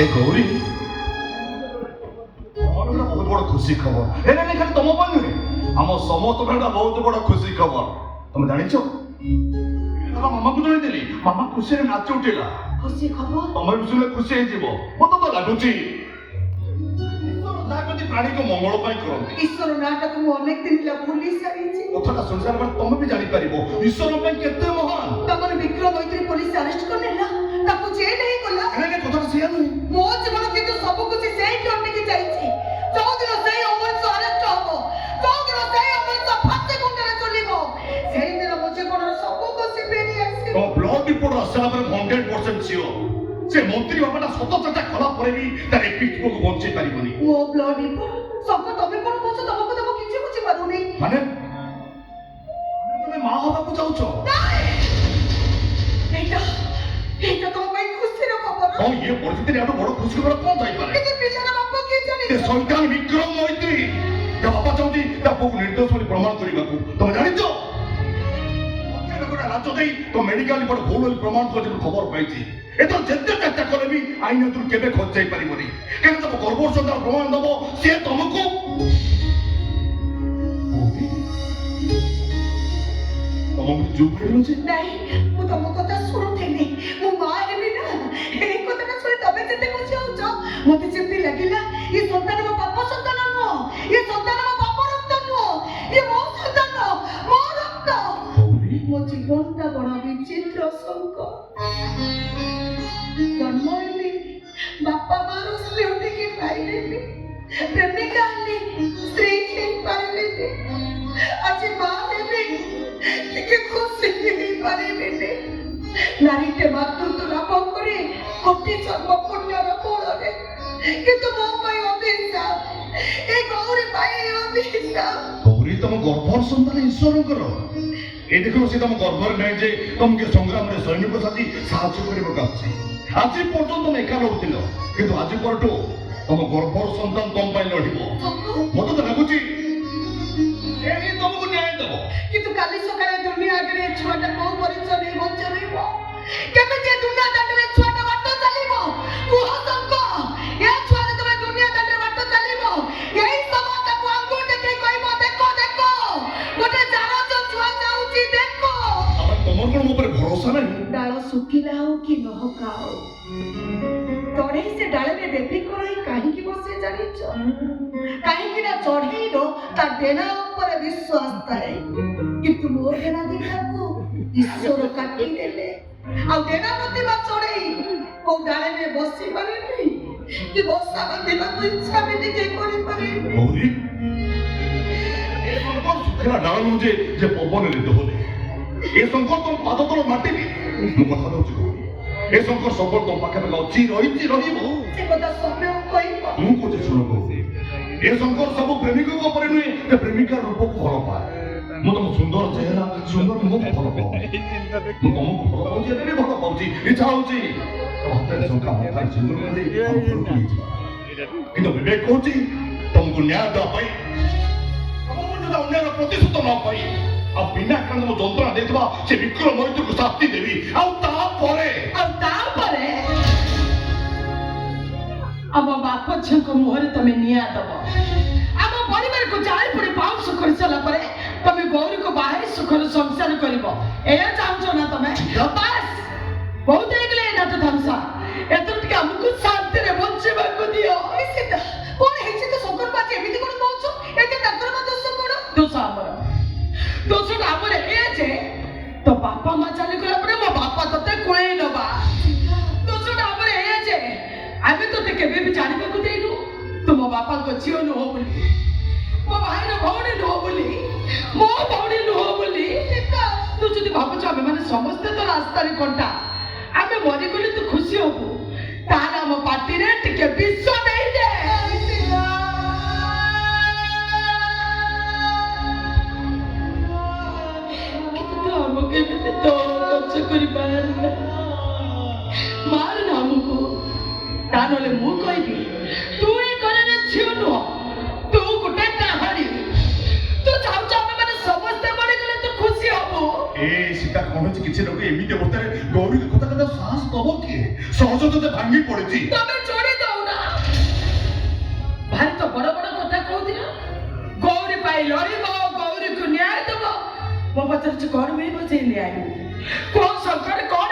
ए गौरी बहुत बड़ खुशी खबर एने नहीं खाली तुम नुहे आम समस्त बहुत बड़ खुशी खबर तुम जान मामा को जन मामा खुशी नाच उठेगा खुशी खबर तुम भी सुने खुशी मत तो लगुच प्राणी को मंगल करते ईश्वर नाटक मु अनेक दिन ला भूली सारी कथा सुन सारा तुम भी जानी पारिबो ईश्वर केते महान तमन विक्रम मैत्री पुलिस अरेस्ट करने ना ताको जेल नहीं गला एने कथा सिया नहीं मो जीवन किंतु सब कुछ सेही करने की जाईची जो दिन सेही अमृत अरेस्ट हबो जो दिन सेही अमृत फाटे गुंडरे चलिबो सेही दिन मुझे कोन सब कुछ फेरी आसी तो ब्लड रिपोर्ट आसला पर 100% सियोर से मंत्री बाबाटा सत चर्चा कला परे भी तार एपिक को बंचे पारिबनी मो ब्लड रिपोर्ट सब तमे कोन बोछ तमको तम किछि बुझी पारुनी माने तुमे मां हबा को चाहछो एटा तो मैं खुशी रो खबर हां ये परिस्थिति आटो बड़ खुशी खबर कोन जाई पारे किते पिल्लार बाप के जानि ते शैतान विक्रम मैत्री ते बाबा चाहती ता पुक निर्दोष बोली प्रमाण करिबा को तुम जानिछो राज्य दे तो मेडिकल रिपोर्ट भूल बोली प्रमाण को खबर पाइछि ए तो जेते चेष्टा करे भी आईन तुम केबे खोज जाई पारिबनी केन तुम गर्भर संतान प्रमाण दबो से तुमको चुप रही नहीं मु तुम कथा सुनुथेनी मु मां हेबी ना ए कथा सुनि तबे जेते खुशी होछ मते जेते लागिला ये संतान मो पाप संतान नो ये संतान मो पाप रक्त नो ये मो संतान मो रक्त मो जीवनटा बड़ा विचित्र संक जन्मली बापा मारो स्त्री उठे के पाइले प्रेमिका ले स्त्री के पाइले आज मां हेबी के खुशी नहीं पारे बेटे नारीटे मातृत्व लाभ करे कोटि जन्म पुण्यर फलरे किंतु मो पाई अभिशाप ए गौरी पाई अभिशाप गौरी तुम गर्भर संतान ईश्वर करो ए देखो से तुम गर्भर नहीं जे तुम के संग्राम रे सैनिक साथी साहाय्य करबो काछि आज पर्यंत तुम एका लढुतिलो किंतु आज परटो तुम गर्भर संतान तुम पाई लढिबो मते तो लागुची एही तुमको न्याय देबो किंतु काली सकाळे दुनिया आगे छुआटा को परिचय नहीं बचरेबो केबे जे दुनिया दांडरे छुआटा बाटो चलीबो कुह संक ए छुआरे तमे दुनिया दांडरे बाटो चलीबो एही समाज को अंगुर देखे कहबो देखो देखो गोटे जानो जो छुआ जाउची देखो अब तुमर कोन ऊपर भरोसा नहीं डाल सुखिला हो कि नहका हो तोड़े से डाले में बेबी कोई काहे की बसे जानिछ काहे कि ना चढ़ई दो ता डेना ऊपर विश्वास थाए किंतु मोर डेना दिखा को ईश्वर काटी देले आ डेना मते बा चढ़ई को डाले में बसी पारे नहीं कि बसा बंदे बा कोई इच्छा भी देखे करि पारे गौरी ए संकट सुखला डाल मुझे जे पवन रे दोले ए संकट तुम पाद तल माटी भी मु कथा दउची गौरी ए संकट सब तुम पाखे में अछि रहिबो से कथा समय कोई मु को जे सुनो गौरी ए संकट सब प्रेमिक को ऊपर नुहे ते प्रेमिका रूप को भल पाए मु तुम सुंदर चेहरा सुंदर मुख भल पाऊ मु तुमको भल पाऊ जे भी भल पाऊची इच्छा होची तो हाथ संका हाथ सुंदर दे हम किंतु विवेक होची तुमको न्याय द पाई तुमको जो अन्याय प्रतिशोध न पाई अब बिना कारण मो जंत्रणा देतबा से विक्रम मैत्री को शास्ति देवी आ तापरे अब बाप झको मुहरे तमे निया दबो हम परिवार को जाय पड़े पाउ सुख चला परे तमे गौरी को बाहर सुखर संसार करिवो ए चाहछो ना तमे बस बहुत एकले ना तो धमसा एतर के हमको शांति रे बचेबा को दियो ऐसे कोन हेछि तो शंकर पाचे एमिति कोन कहछो एते डॉक्टर मा दोष कोन दोष हमर ए जे तो बापा मा चली गला परे मो बापा तते कोई नबा दोष हमर ए जे आमे तो ते केबे भी जानि को देनु तुम बापा को जियो न हो बोली मो भाई रो भौणी न हो बोली मो भौणी न हो बोली तू जदी भाबछ आमे माने समस्त तो रास्ता रे कोंटा आमे मरि गले तू खुशी होबो ताला हम पार्टी रे टिके विश्व नहीं दे कितु हमके भी तो कच्छ करि पारना मार ना हमको तानले मु कहबी तू ए करे रे छियो न तू गुटे कहानी तू चाउ चाउ माने समस्त बड़े गले तू खुशी होबो ए सीता कोन किछि लोग एमिते बर्तारे गौरी कथा कथा साहस दबो के सहज तो भांगी पड़ेछि तमे छोड़ी ପାଇଁ ଲଢ଼ିବ, ଗୌରୀକୁ ନ୍ୟାୟ ଦେବ। ମୋ ପଚାରୁଛି କଣ ମିଳିବ ସେଇ ନ୍ୟାୟ? କୋଉ ସରକାର କଣ